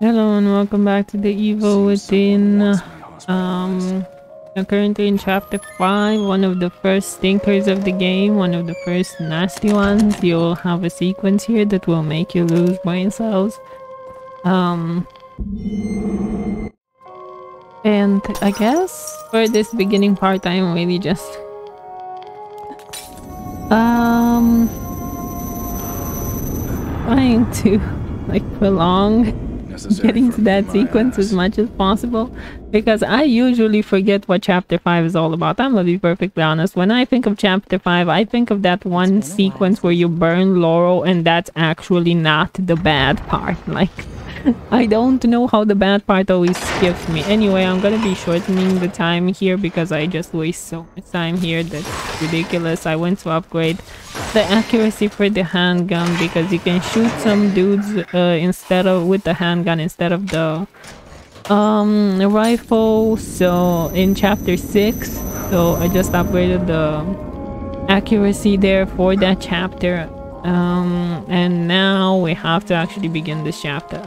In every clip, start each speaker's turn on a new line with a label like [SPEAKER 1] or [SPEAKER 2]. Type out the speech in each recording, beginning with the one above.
[SPEAKER 1] Hello and welcome back to the Evil Within. We're currently in chapter 5, one of the first stinkers of the game, one of the first nasty ones. You'll have a sequence here that will make you lose brain cells. And I guess for this beginning part I'm really just trying to prolong getting to that sequence as much as possible, because I usually forget what chapter 5 is all about. I'm gonna be perfectly honest. When I think of chapter 5, I think of that one sequence where you burn Laurel, and that's actually not the bad part. I don't know how the bad part always skips me. Anyway, I'm gonna be shortening the time here because I just waste so much time here. That's ridiculous. I went to upgrade the accuracy for the handgun because you can shoot some dudes with the handgun instead of the rifle. So in chapter 6, so I just upgraded the accuracy there for that chapter. And now we have to actually begin this chapter.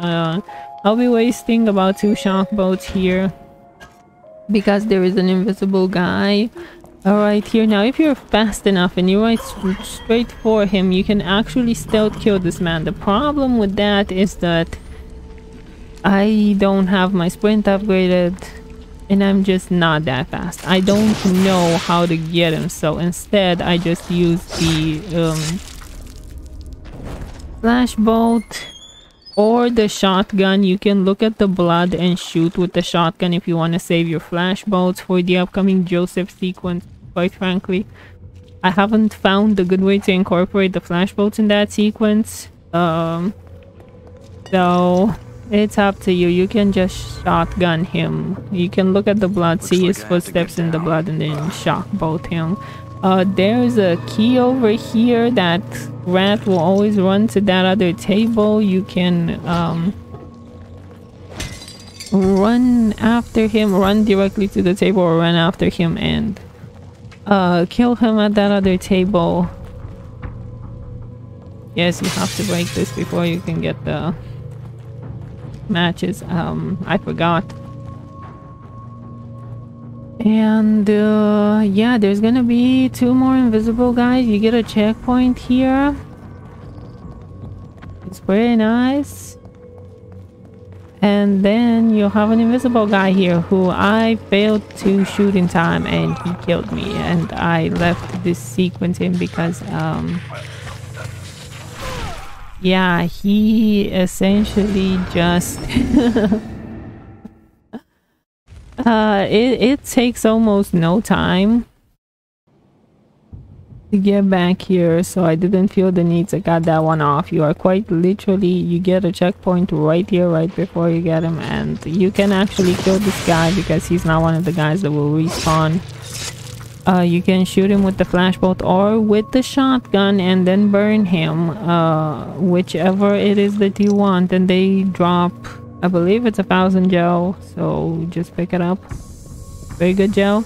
[SPEAKER 1] I'll be wasting about 2 shock boats here because there is an invisible guy right here. Now if you're fast enough and you ride straight for him, you can actually stealth kill this man. The problem with that is that I don't have my sprint upgraded and I'm just not that fast. I don't know how to get him, so instead I just use the flash bolt or the shotgun. You can look at the blood and shoot with the shotgun if you want to save your flash bolts for the upcoming Joseph sequence. Quite frankly, I haven't found a good way to incorporate the flash bolts in that sequence, so it's up to you. You can just shotgun him. You can look at the blood, see his footsteps in the blood, and then shock bolt him. There's a key over here that rat will always run to that other table. You can run after him, run directly to the table, or run after him and kill him at that other table. Yes, you have to break this before you can get the matches. I forgot. And yeah, there's gonna be 2 more invisible guys. You get a checkpoint here. It's pretty nice. And then you'll have an invisible guy here who I failed to shoot in time and he killed me, and I left this sequence in because yeah, he essentially just it takes almost no time to get back here, so I didn't feel the need to cut that one off. You are quite literally, you get a checkpoint right here, right before you get him, and you can actually kill this guy because he's not one of the guys that will respawn. You can shoot him with the flashbolt or with the shotgun and then burn him, whichever it is that you want, and they drop, I believe it's 1,000 gel, so just pick it up. Very good gel.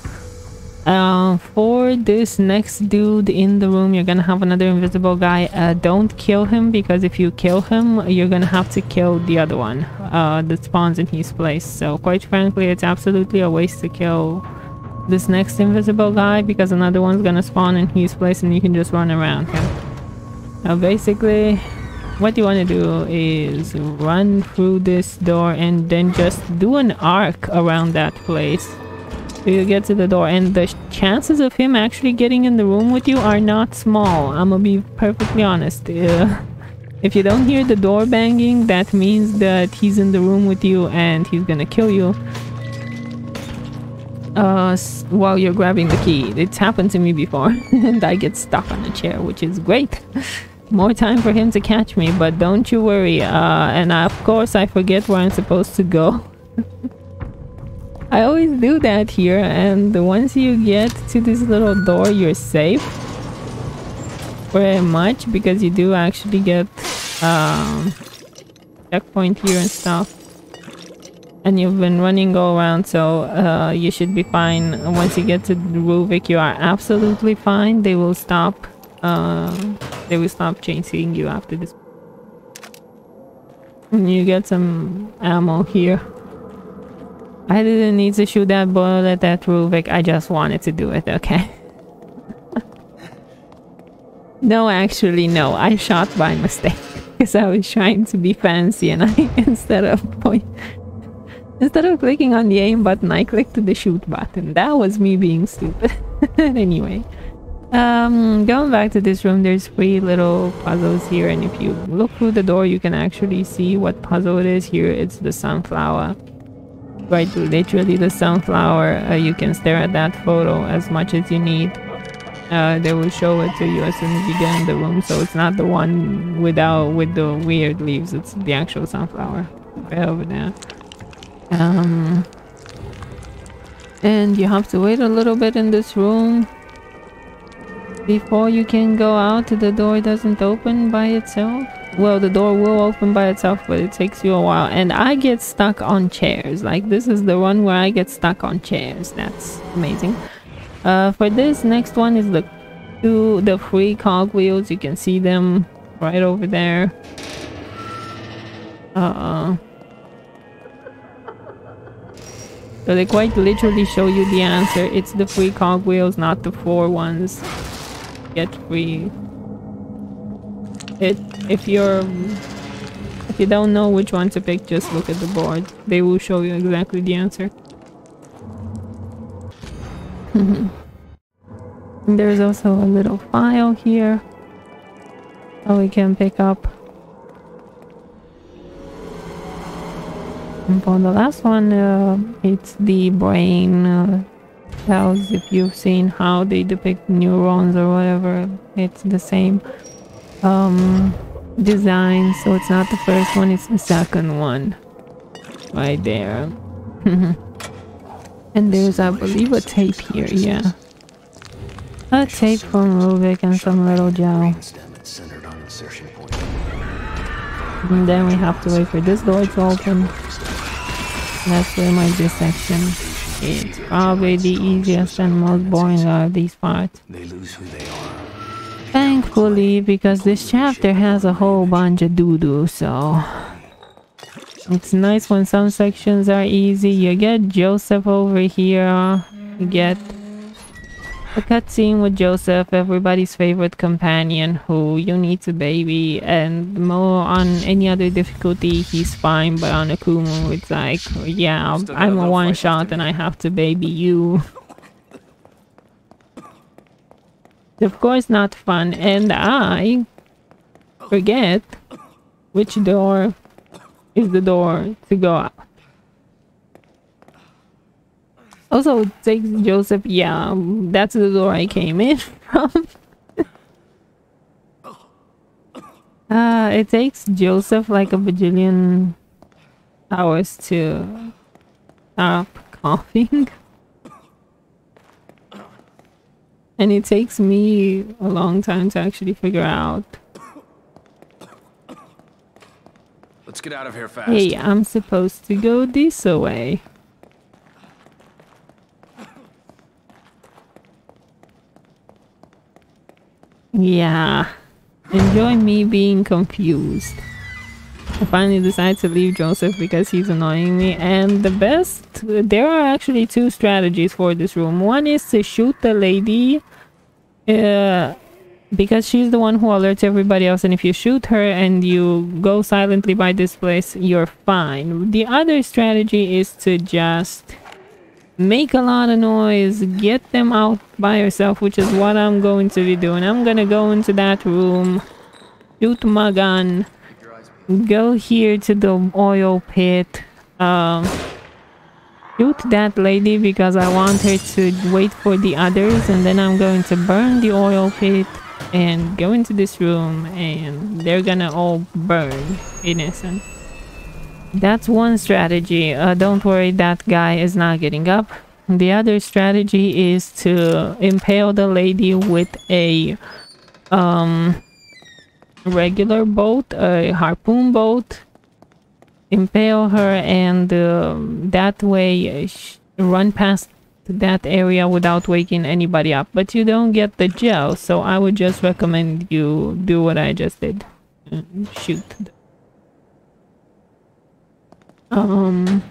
[SPEAKER 1] For this next dude in the room, you're gonna have another invisible guy. Don't kill him, because if you kill him, you're gonna have to kill the other one that spawns in his place. So quite frankly, it's absolutely a waste to kill this next invisible guy because another one's gonna spawn in his place and you can just run around him. Now basically, what you want to do is run through this door and then just do an arc around that place so you get to the door, and the chances of him actually getting in the room with you are not small. I'm gonna be perfectly honest. If you don't hear the door banging, that means that he's in the room with you and he's gonna kill you while you're grabbing the key. It's happened to me before and I get stuck on the chair, which is great. More time for him to catch me, but don't you worry. And of course I forget where I'm supposed to go. I always do that here, and once you get to this little door, you're safe. Pretty much, because you do actually get checkpoint here and stuff. And you've been running all around, so you should be fine. Once you get to Ruvik, you are absolutely fine. They will stop chasing you after this. And you get some ammo here. I didn't need to shoot that bullet at Ruvik. I just wanted to do it, okay? No, actually, no. I shot by mistake. Because I was trying to be fancy and I, instead of clicking on the aim button, I clicked the shoot button. That was me being stupid. Anyway. Going back to this room, there's 3 little puzzles here, and if you look through the door, you can actually see what puzzle it is. Here, it's the sunflower. Right, literally the sunflower. You can stare at that photo as much as you need. They will show it to you as soon as you get in the room, so it's not the one with the weird leaves, it's the actual sunflower right over there. And you have to wait a little bit in this room before you can go out. The door doesn't open by itself. Well, the door will open by itself, but it takes you a while. And I get stuck on chairs. Like, this is the one where I get stuck on chairs. That's amazing. For this next one is the 3 cogwheels. You can see them right over there. So they quite literally show you the answer. It's the 3 cogwheels, not the 4 ones. Get 3. If you don't know which one to pick, just look at the board. They will show you exactly the answer. There's also a little file here that we can pick up. And for the last one, it's the brain cells. If you've seen how they depict neurons or whatever, it's the same design. So it's not the first one, it's the second one right there. And there's, I believe, a tape here. Yeah, a tape from Ruvik and some little gel. And then we have to wait for this door to open. That's where my dissection. It's probably the easiest and most boring out of these parts. Thankfully, because this chapter has a whole bunch of doo-doo, so it's nice when some sections are easy. You get Joseph over here. You get a cutscene with Joseph, everybody's favorite companion who you need to baby, and more on any other difficulty he's fine, but on Akumu it's like, yeah, I'm a one-shot and I have to baby you. Of course not fun, and I forget which door is the door to go out. Also, it takes Joseph, yeah, that's the door I came in from. It takes Joseph like a bajillion hours to stop coughing. And it takes me a long time to actually figure out.
[SPEAKER 2] Let's get out of here fast.
[SPEAKER 1] Hey, I'm supposed to go this way. Yeah, enjoy me being confused. I finally decided to leave Joseph because he's annoying me, and there are actually 2 strategies for this room. One is to shoot the lady because she's the one who alerts everybody else, and if you shoot her and you go silently by this place, you're fine. The other strategy is to just make a lot of noise, get them out by yourself, which is what I'm going to be doing. I'm gonna go into that room, shoot my gun, go here to the oil pit, shoot that lady because I want her to wait for the others, and then I'm going to burn the oil pit and go into this room and they're gonna all burn innocent. That's one strategy. Don't worry, that guy is not getting up. The other strategy is to impale the lady with a regular boat, a harpoon boat. Impale her, and that way run past that area without waking anybody up. But you don't get the gel, so I would just recommend you do what I just did. Shoot. um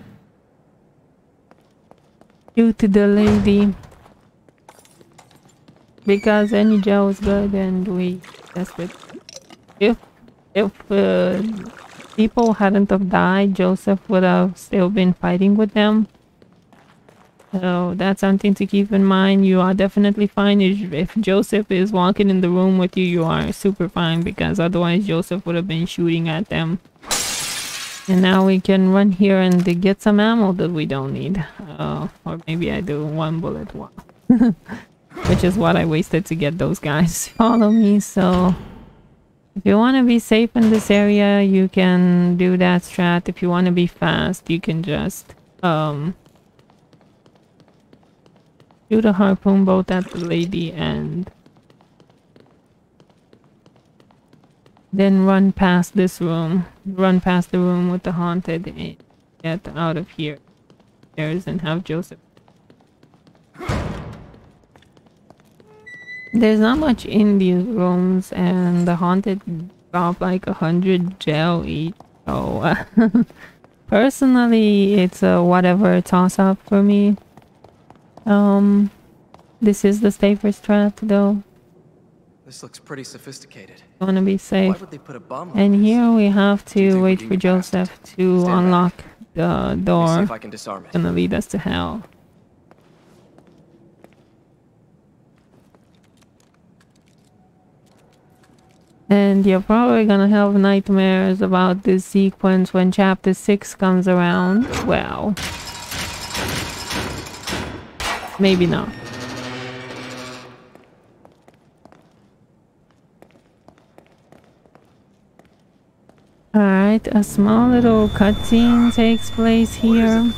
[SPEAKER 1] shoot the lady because any Joe is good, and we desperate. If people hadn't have died, Joseph would have still been fighting with them. So that's something to keep in mind. You are definitely fine if Joseph is walking in the room with you. You are super fine, because otherwise Joseph would have been shooting at them. And now we can run here and get some ammo that we don't need. Or maybe I do 1 bullet. Which is what I wasted to get those guys to follow me. So if you want to be safe in this area, you can do that strat. If you want to be fast, you can just shoot a harpoon bolt at the lady and then run past this room. Run past the room with the haunted and get out of here. And have Joseph. There's not much in these rooms, and the haunted drop like 100 gel each. So personally, it's a whatever toss up for me. This is the safer strat though.
[SPEAKER 2] This looks pretty sophisticated.
[SPEAKER 1] I want to be safe.
[SPEAKER 2] Why would they put a bomb on
[SPEAKER 1] And
[SPEAKER 2] this?
[SPEAKER 1] here we have to wait for Joseph to unlock the door.
[SPEAKER 2] Let me see if I can disarm it.
[SPEAKER 1] Gonna lead us to hell. And you're probably gonna have nightmares about this sequence when chapter 6 comes around. Well, maybe not. Alright, a small little cutscene takes place here.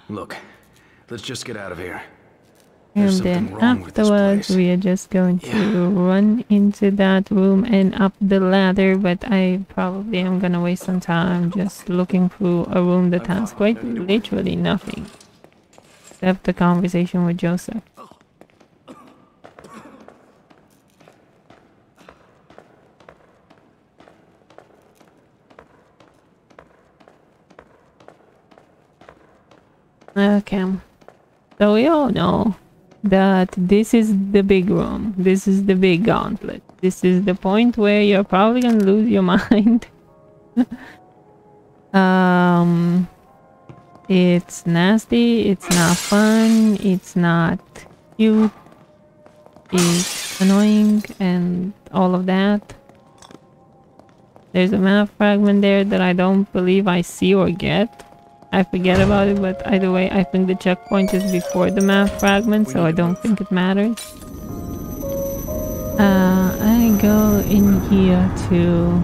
[SPEAKER 2] Look, let's just get out of here.
[SPEAKER 1] And then afterwards we are just going to run into that room and up the ladder, but I probably am gonna waste some time just looking through a room that has quite literally nothing except the conversation with Joseph. Okay, so we all know that this is the big room. This is the big gauntlet. This is the point where you're probably gonna lose your mind. It's nasty, it's not fun, it's not cute, it's annoying and all of that. There's a map fragment there that I don't believe I see or get. I forget about it, but either way, I think the checkpoint is before the map fragment, so I don't think it matters. I go in here to...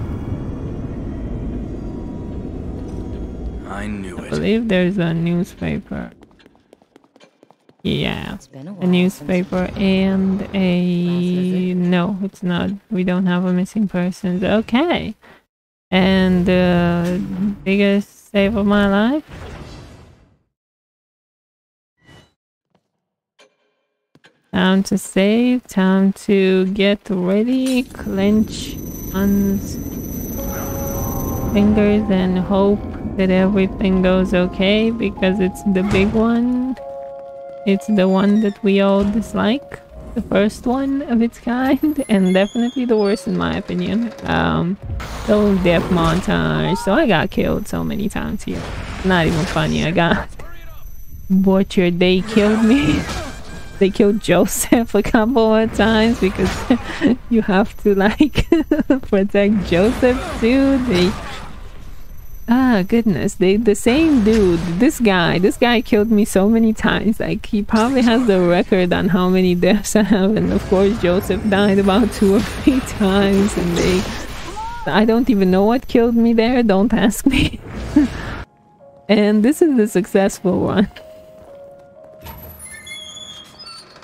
[SPEAKER 2] I knew it.
[SPEAKER 1] I believe there's a newspaper. Yeah, a newspaper and a... No, it's not. We don't have a missing persons. Okay. And the biggest save of my life. Time to save, time to get ready, clench one's fingers and hope that everything goes okay, because it's the big one. It's the one that we all dislike. The first one of its kind, and definitely the worst in my opinion. So death montage. So I got killed so many times here. Not even funny. I got butchered. They killed me. They killed Joseph a couple of times because you have to like protect Joseph too. Goodness, the same dude, this guy killed me so many times. Like, he probably has the record on how many deaths I have, and of course Joseph died about 2 or 3 times, and I don't even know what killed me there, don't ask me. And this is the successful one.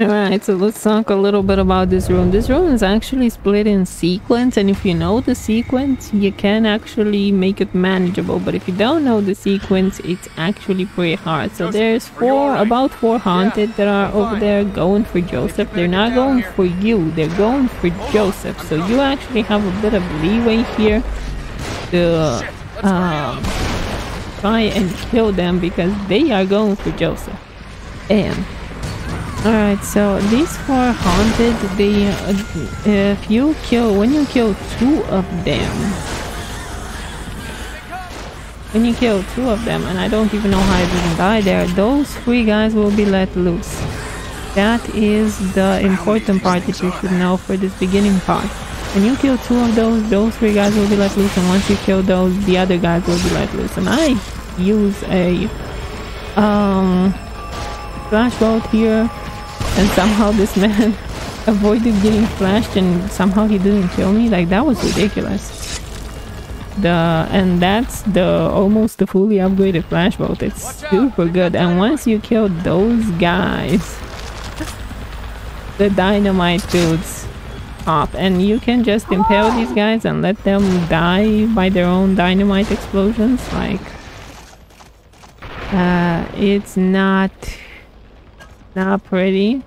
[SPEAKER 1] Alright, so let's talk a little bit about this room. This room is actually split in sequence, and if you know the sequence, you can actually make it manageable. But if you don't know the sequence, it's actually pretty hard. So there's about four haunted that are over there going for Joseph. They're not going for you, they're going for Joseph. So you actually have a bit of leeway here to try and kill them because they are going for Joseph. And alright, so these 4 haunted, they when you kill 2 of them, and I don't even know how I didn't die there, those 3 guys will be let loose. That is the important part that you should know for this beginning part. When you kill 2 of those 3 guys will be let loose, and once you kill those, the other guys will be let loose. And I use a flashbolt here, and somehow this man avoided getting flashed, and somehow he didn't kill me. Like, that was ridiculous. And that's almost the fully upgraded flashbolt. It's super good. And once you kill those guys, the dynamite dudes pop, and you can just impale these guys and let them die by their own dynamite explosions. Like, it's not pretty.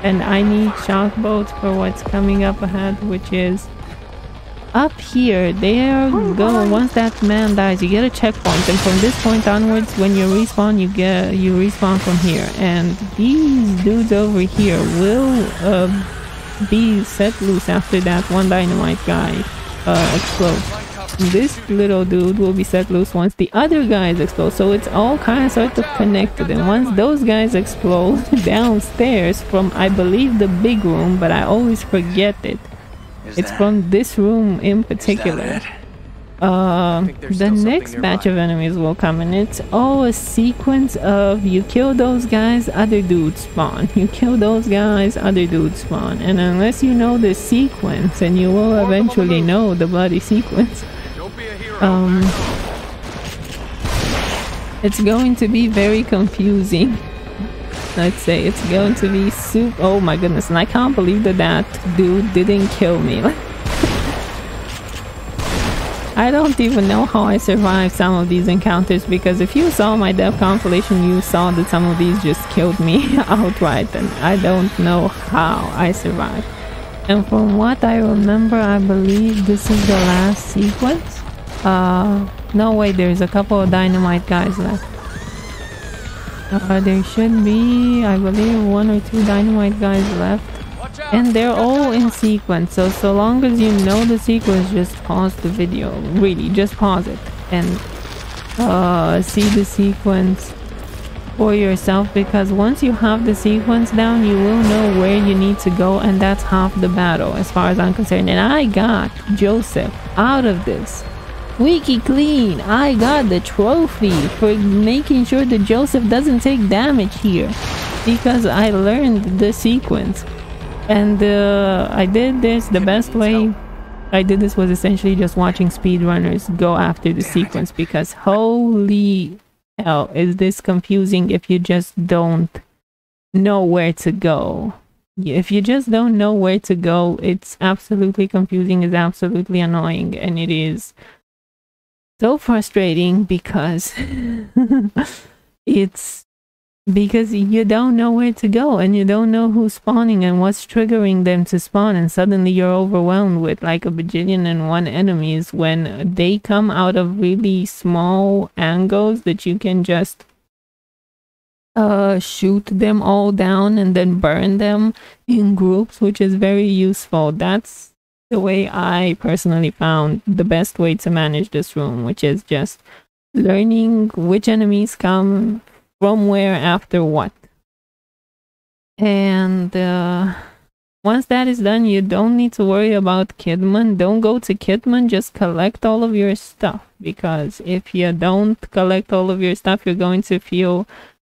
[SPEAKER 1] And I need shock bolts for what's coming up ahead, which is up here. There go. Once that man dies, you get a checkpoint, and from this point onwards, when you respawn, you respawn from here. And these dudes over here will be set loose after that one dynamite guy explodes. This little dude will be set loose once the other guys explode. So it's all kind of sort of connected. And once those guys explode downstairs from, I believe, the big room, but I always forget it. It's from this room in particular. The next batch of enemies will come, and it's all a sequence of you kill those guys, other dudes spawn. You kill those guys, other dudes spawn. And unless you know the sequence, and you will eventually know the bloody sequence, it's going to be very confusing. Let's say it's going to be super. Oh my goodness, and I can't believe that dude didn't kill me. I don't even know how I survived some of these encounters, because if you saw my death compilation, you saw that some of these just killed me outright, and I don't know how I survived. And from what I remember, I believe this is the last sequence. No, wait, there's a couple of dynamite guys left. There should be, I believe, 1 or 2 dynamite guys left, and they're all in sequence. So long as you know the sequence, just pause the video. Really, just pause it and see the sequence for yourself, because once you have the sequence down, you will know where you need to go, and that's half the battle as far as I'm concerned. And I got Joseph out of this squeaky clean. I got the trophy for making sure that Joseph doesn't take damage here, because I learned the sequence. And I did this the best way I did this was essentially just watching speedrunners go after the sequence, because holy hell is this confusing if you just don't know where to go. If you just don't know where to go, it's absolutely confusing, it's absolutely annoying, and it is so frustrating because it's because you don't know where to go, and you don't know who's spawning and what's triggering them to spawn, and suddenly you're overwhelmed with like a bajillion and one enemies when they come out of really small angles that you can just shoot them all down and then burn them in groups, which is very useful. That's the way I personally found the best way to manage this room, which is just learning which enemies come from where after what. And once that is done, you don't need to worry about Kidman. Don't go to Kidman, just collect all of your stuff, because if you don't collect all of your stuff, you're going to feel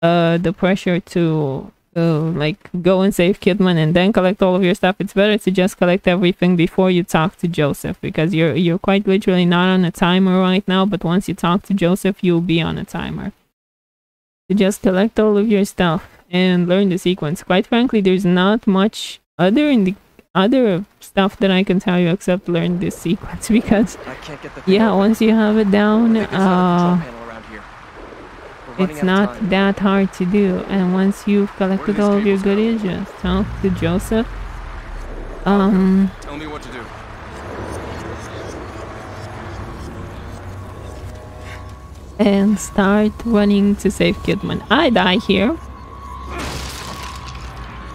[SPEAKER 1] the pressure to like go and save Kidman and then collect all of your stuff. It's better to just collect everything before you talk to Joseph, because you're quite literally not on a timer right now, but once you talk to Joseph, you'll be on a timer. To just collect all of your stuff and learn the sequence. Quite frankly, there's not much other stuff that I can tell you except learn this sequence, because yeah, once you have it down, it's not that hard to do. And once you've collected all of your goodies, just talk to Joseph.
[SPEAKER 2] Tell me what to do.
[SPEAKER 1] and start running to save Kidman. I die here.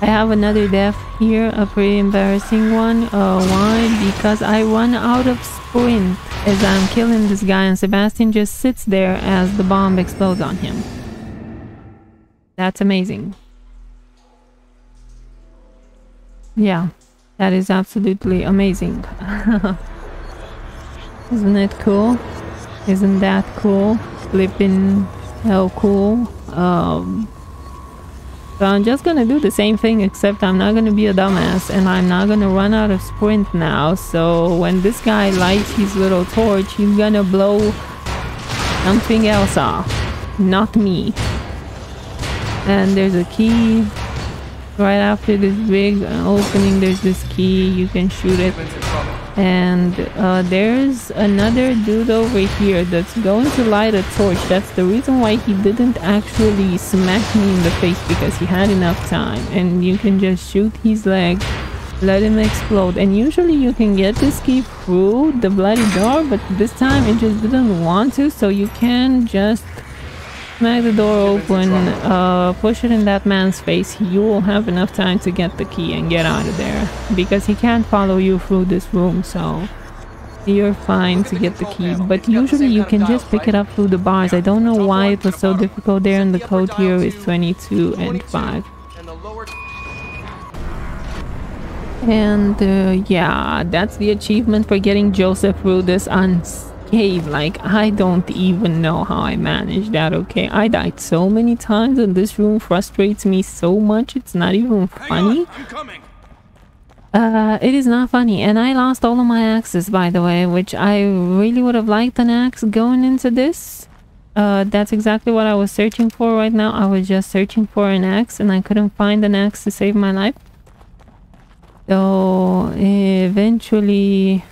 [SPEAKER 1] I have another death here, a pretty embarrassing one. Why? Because I run out of sprint as I'm killing this guy and Sebastian just sits there as the bomb explodes on him. That's amazing. Yeah, that is absolutely amazing. Isn't it cool? Isn't that cool? Flipping hell cool. So I'm just gonna do the same thing, except I'm not gonna be a dumbass and I'm not gonna run out of sprint now. So when this guy lights his little torch, he's gonna blow something else off, not me. And there's a key right after this big opening. There's this key, you can shoot it. And there's another dude over here that's going to light a torch. That's the reason why he didn't actually smack me in the face, because he had enough time. And you can just shoot his leg, let him explode. And usually you can get this key through the bloody door, but this time it just didn't want to. So you can just smack the door open, push it in that man's face. You will have enough time to get the key and get out of there, because he can't follow you through this room, so you're fine to get the key. But usually you can just pick it up through the bars. I don't know why it was so difficult there, and the code here is 22 and 5. And yeah, that's the achievement for getting Joseph through this unscathed. Like, I don't even know how I managed that. Okay, I died so many times and this room frustrates me so much, it's not even funny. It is not funny. And I lost all of my axes, by the way, which I really would have liked an axe going into this. That's exactly what I was searching for right now. I was just searching for an axe and I couldn't find an axe to save my life. So eventually,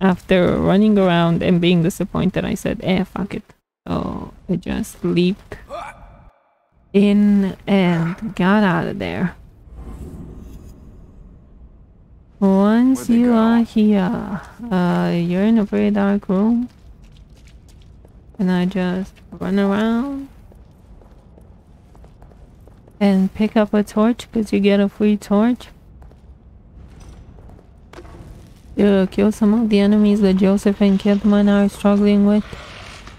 [SPEAKER 1] after running around and being disappointed, I said, fuck it. So I just leaped in and got out of there. Once you are here, you're in a pretty dark room. And I just run around and pick up a torch, because you get a free torch. To kill some of the enemies that Joseph and Kidman are struggling with.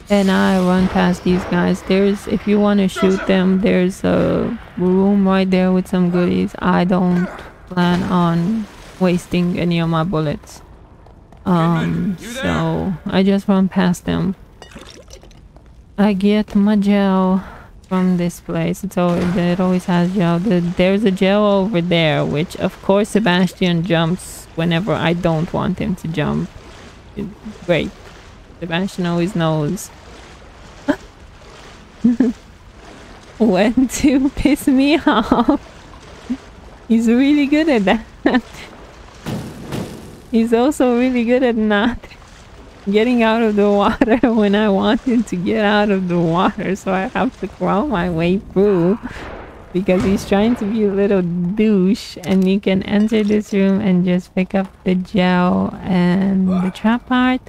[SPEAKER 1] And I run past these guys. There's, if you want to shoot them, there's a room right there with some goodies. I don't plan on wasting any of my bullets. So I just run past them. I get my gel from this place. It always has gel. There's a gel over there, which of course Sebastian jumps whenever I don't want him to jump. Great. Sebastian always knows when to piss me off. He's really good at that. He's also really good at not getting out of the water when I want him to get out of the water, so I have to crawl my way through, because he's trying to be a little douche. And you can enter this room and just pick up the gel and the trap part,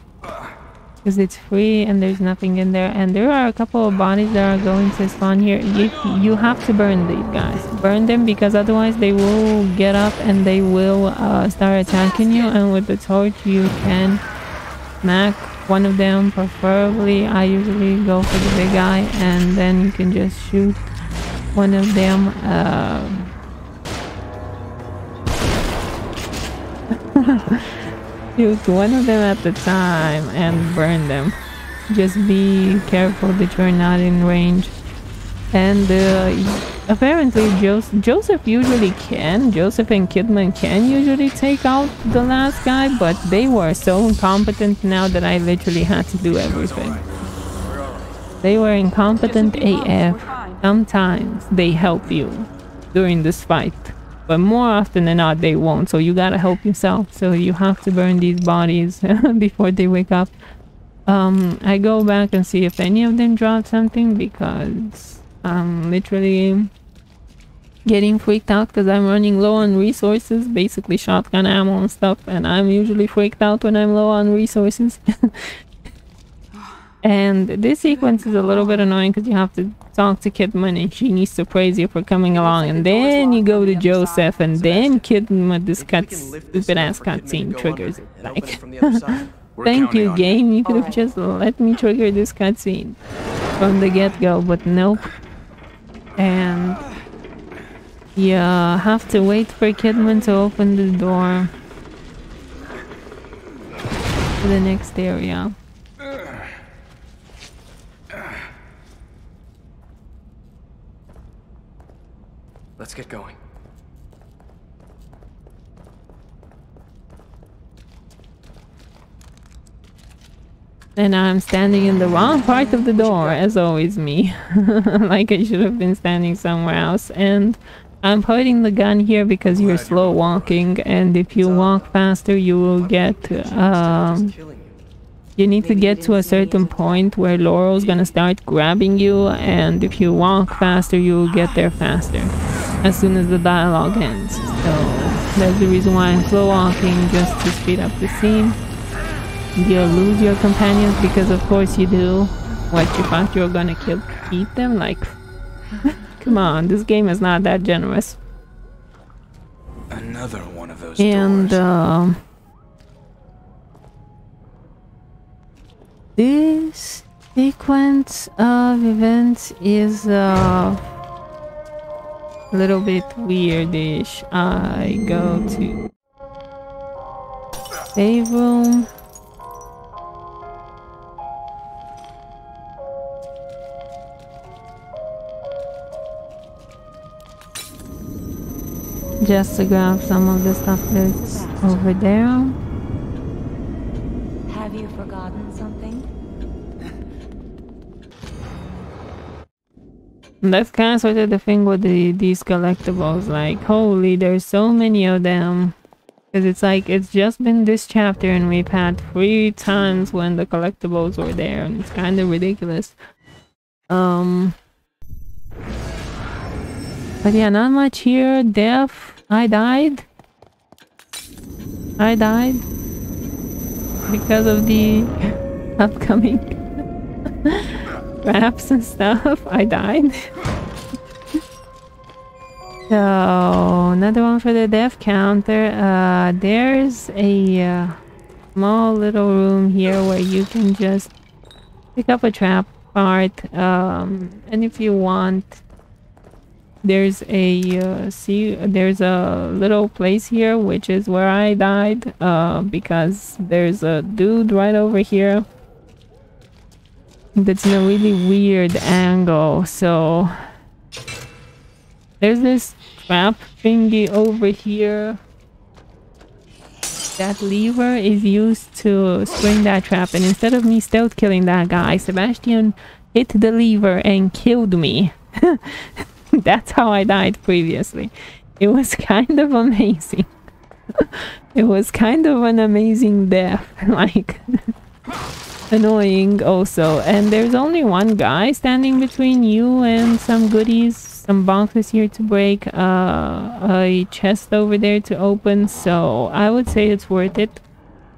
[SPEAKER 1] because it's free and there's nothing in there. And there are a couple of bodies that are going to spawn here. You have to burn these guys. Burn them, because otherwise they will get up and they will start attacking you. And with the torch you can smack one of them, preferably. I usually go for the big guy, and then you can just shoot one of them. Shoot one of them at the time and burn them. Just be careful that you're not in range. And apparently Joseph usually can. Joseph and Kidman can usually take out the last guy, but they were so incompetent now that I literally had to do everything. They were incompetent AF. Sometimes they help you during this fight, but more often than not they won't, so you gotta help yourself. So you have to burn these bodies before they wake up. I go back and see if any of them dropped something, because I'm literally getting freaked out because I'm running low on resources, basically shotgun ammo and stuff, and I'm usually freaked out when I'm low on resources. And this sequence is a little bit annoying because you have to talk to Kidman and she needs to praise you for coming along, and then you go to Joseph, and then Kidman, this stupid ass cutscene triggers it. Like, thank you, game. You could have just let me trigger this cutscene from the get-go, but nope. And you have to wait for Kidman to open the door to the next area.
[SPEAKER 3] Let's get going.
[SPEAKER 1] And I'm standing in the wrong part of the door, as always me. Like I should have been standing somewhere else. And I'm pointing the gun here because you're slow walking, and if you walk faster you will get you need to get to a certain point where Laurel's gonna start grabbing you, and if you walk faster you will get there faster as soon as the dialogue ends. So that's the reason why I'm slow walking, just to speed up the scene. You lose your companions because of course you do. What, you thought you were gonna keep them? Like, come on, this game is not that generous.
[SPEAKER 2] Another one of those doors.
[SPEAKER 1] And this sequence of events is a little bit weirdish. I go to save room. Just to grab some of the stuff that's over there.
[SPEAKER 4] Have you forgotten something?
[SPEAKER 1] That's kind of sort of the thing with these collectibles. Like, holy, there's so many of them. Because it's like, it's just been this chapter and we've had 3 times when the collectibles were there. And it's kind of ridiculous. But yeah, not much here. Death. I died because of the upcoming traps and stuff. I died. So another one for the death counter. There's a small little room here where you can just pick up a trap part, and if you want, there's a there's a little place here, which is where I died, because there's a dude right over here that's in a really weird angle. So there's this trap thingy over here. That lever is used to spring that trap, and instead of me stealth killing that guy, Sebastian hit the lever and killed me. That's how I died previously. It was kind of amazing. It was kind of an amazing death. Like, annoying also. And there's only one guy standing between you and some goodies. Some boxes here to break. A chest over there to open. So I would say it's worth it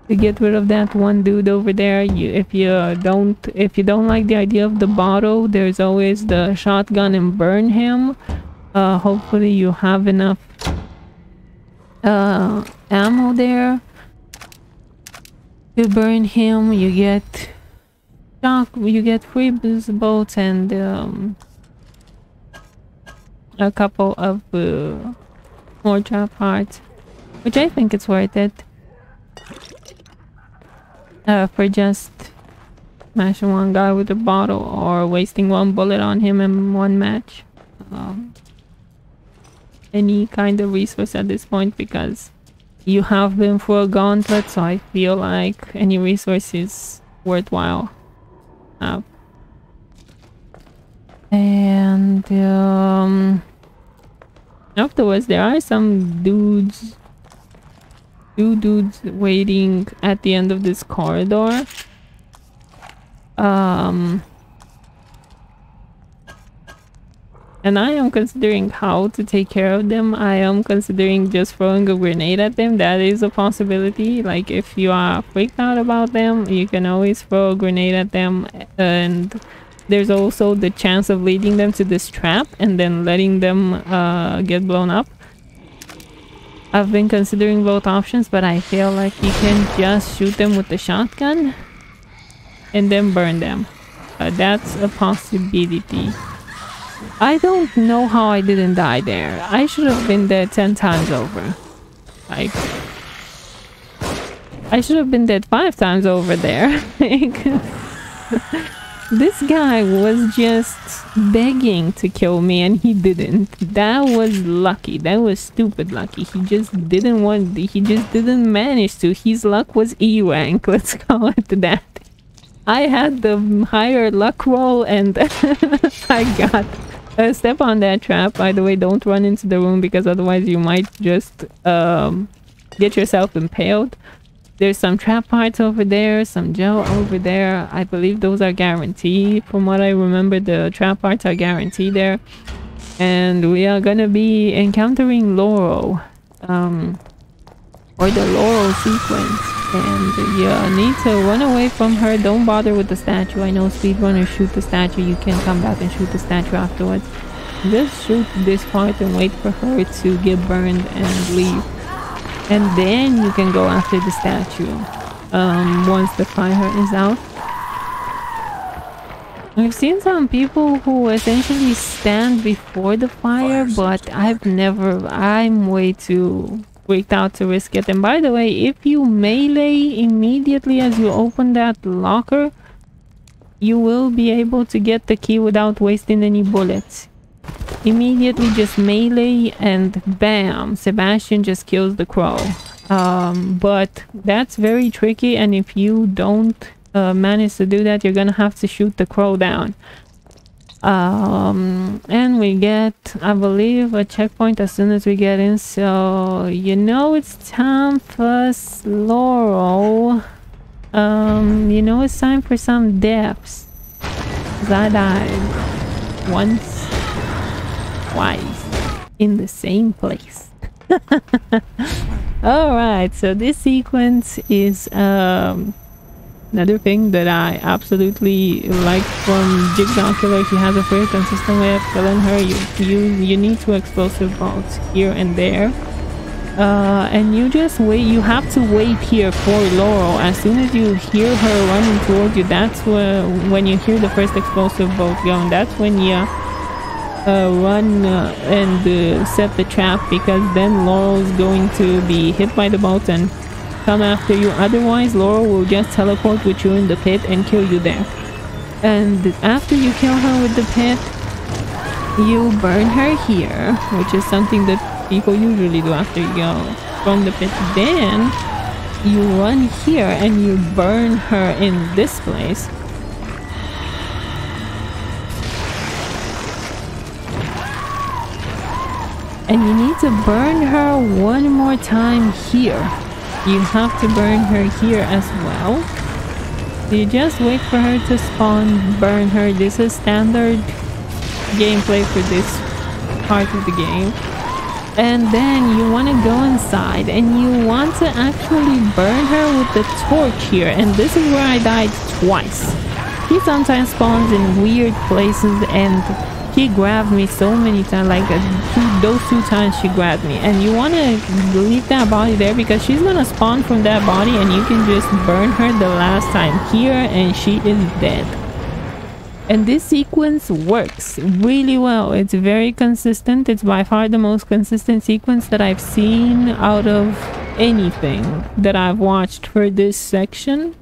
[SPEAKER 1] to get rid of that one dude over there. If you don't like the idea of the bottle, there's always the shotgun and burn him. Hopefully you have enough ammo there to burn him. You get free boost bolts and a couple of more trap parts, which I think it's worth it. For just smashing one guy with a bottle or wasting one bullet on him in one match. Any kind of resource at this point, because you have been through a gauntlet, so I feel like any resource is worthwhile. And afterwards there are some dudes. 2 dudes waiting at the end of this corridor. And I am considering how to take care of them. I am considering just throwing a grenade at them. That is a possibility. Like, if you are freaked out about them, you can always throw a grenade at them. And there's also the chance of leading them to this trap and then letting them get blown up. I've been considering both options, but I feel like you can just shoot them with the shotgun and then burn them. That's a possibility. I don't know how I didn't die there. I should have been dead 10 times over. Like, I should have been dead 5 times over there. This guy was just begging to kill me and he didn't. That was lucky. That was stupid lucky. He just didn't manage to. His luck was E rank. Let's call it that. I had the higher luck roll and I got a step on that trap. By the way, don't run into the room because otherwise you might just get yourself impaled. There's some trap parts over there, some gel over there. I believe those are guaranteed. From what I remember, the trap parts are guaranteed there. And we are gonna be encountering Laurel. Or the Laurel sequence. And you need to run away from her. Don't bother with the statue. I know speedrunners shoot the statue. You can come back and shoot the statue afterwards. Just shoot this part and wait for her to get burned and leave. And then you can go after the statue once the fire is out. I've seen some people who essentially stand before the fire, but I'm way too freaked out to risk it. And by the way, if you melee immediately as you open that locker, you will be able to get the key without wasting any bullets. Immediately just melee and bam, Sebastian just kills the crow. But that's very tricky, and if you don't manage to do that, you're gonna have to shoot the crow down. And we get, I believe, a checkpoint as soon as we get in, so you know it's time for Laurel. You know it's time for some deaths. 'Cause I died once, twice in the same place. Alright, so this sequence is another thing that I absolutely like from Jigsaw Killer. He has a very consistent way of killing her. You need 2 explosive bolts here and there. And you just wait. You have to wait here for Laurel. As soon as you hear her running towards you, that's when you hear the first explosive bolt going. That's when you run and set the trap, because then Laurel's going to be hit by the bolt and come after you. Otherwise, Laurel will just teleport with you in the pit and kill you there. And after you kill her with the pit, you burn her here, which is something that people usually do after you go from the pit. Then you run here and you burn her in this place. And you need to burn her one more time here. You have to burn her here as well. You just wait for her to spawn, burn her. This is standard gameplay for this part of the game. And then you want to go inside and you want to actually burn her with the torch here. And this is where I died twice. He sometimes spawns in weird places and she grabbed me so many times, like those 2 times she grabbed me. And you want to leave that body there because she's gonna spawn from that body and you can just burn her the last time here and she is dead. And this sequence works really well. It's very consistent. It's by far the most consistent sequence that I've seen out of anything that I've watched for this section.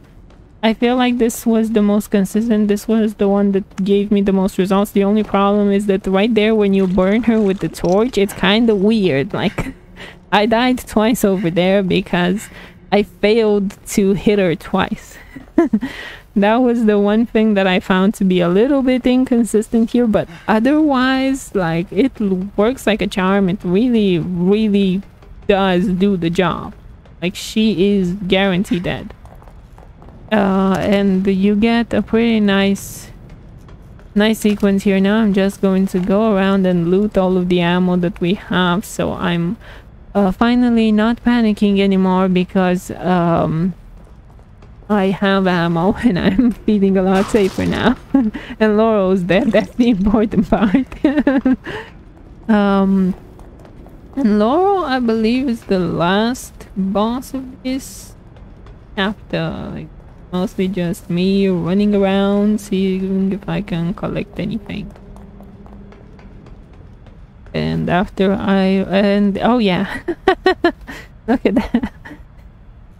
[SPEAKER 1] I feel like this was the most consistent. This was the one that gave me the most results. The only problem is that right there when you burn her with the torch, it's kind of weird. Like, I died twice over there because I failed to hit her twice. That was the one thing that I found to be a little bit inconsistent here, but otherwise, like, it works like a charm. It really, really does do the job. Like, she is guaranteed dead. And you get a pretty nice Nice sequence here. Now I'm just going to go around and loot all of the ammo that we have, so I'm finally not panicking anymore because I have ammo and I'm feeling a lot safer now. And Laurel's dead, that's the important part. And Laurel, I believe, is the last boss of this chapter. Like, mostly just me running around, seeing if I can collect anything. And after oh yeah. Look at that.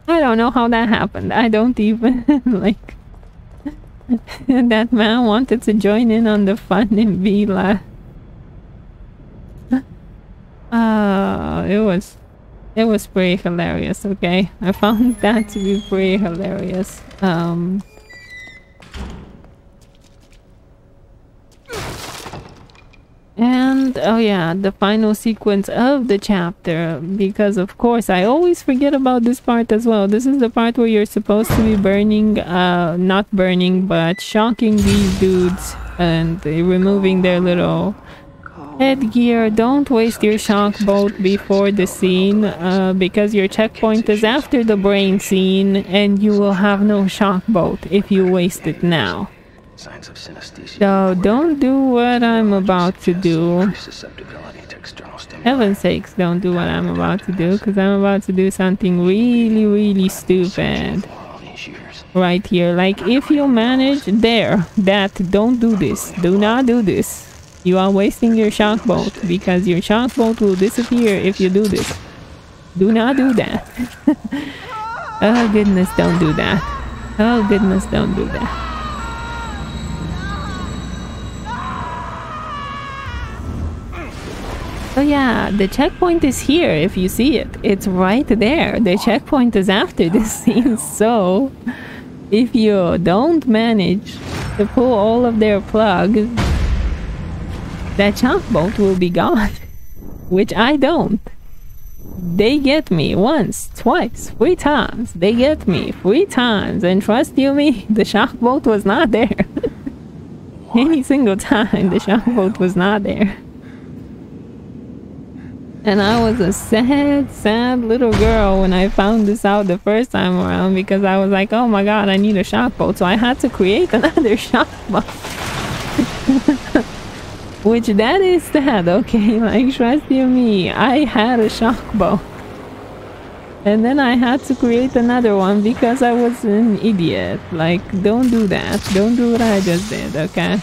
[SPEAKER 1] I don't know how that happened. I don't even like that man wanted to join in on the fun and be like it was pretty hilarious, okay? I found that to be pretty hilarious. And oh yeah, the final sequence of the chapter, because of course I always forget about this part as well. This is the part where you're supposed to be burning, not burning, but shocking these dudes and removing their little headgear. Don't waste your shock bolt before the scene, because your checkpoint is after the brain scene and you will have no shock bolt if you waste it now. So don't do what I'm about to do. Heaven's sakes, don't do what I'm about to do, because I'm about to do something really, really stupid right here. Like, if you manage don't do this. Do not do this. You are wasting your shock bolt, because your shock bolt will disappear if you do this. Do not do that. Oh goodness, don't do that. Oh goodness, don't do that. So yeah, the checkpoint is here if you see it. It's right there. The checkpoint is after this scene, so if you don't manage to pull all of their plugs, that shock bolt will be gone. Which I don't. They get me once, twice, 3 times. They get me 3 times, and trust you me, the shock bolt was not there. Any single time the shock bolt was not there. And I was a sad, sad little girl when I found this out the first time around, because I was like, oh my god, I need a shock bolt. So I had to create another shock bolt. Which that is sad, okay? Like, trust you me, I had a shock bolt. And then I had to create another one because I was an idiot. Like, don't do that. Don't do what I just did, okay?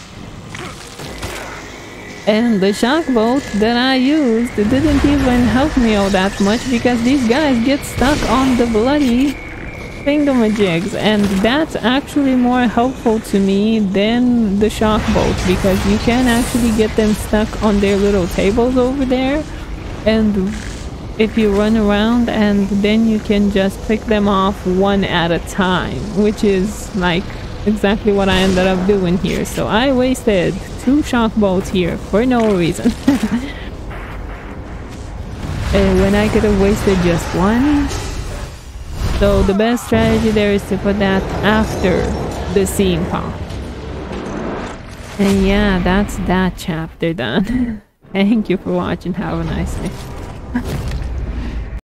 [SPEAKER 1] And the shock bolt that I used didn't even help me all that much, because these guys get stuck on the bloody thingamajigs, and that's actually more helpful to me than the shock bolt, because you can actually get them stuck on their little tables over there, and if you run around, and then you can just pick them off one at a time, which is like exactly what I ended up doing here. So I wasted 2 shock bolts here for no reason. And when I could have wasted just 1. So the best strategy there is to put that after the scene pop. And yeah, that's that chapter done. Thank you for watching. Have a nice day.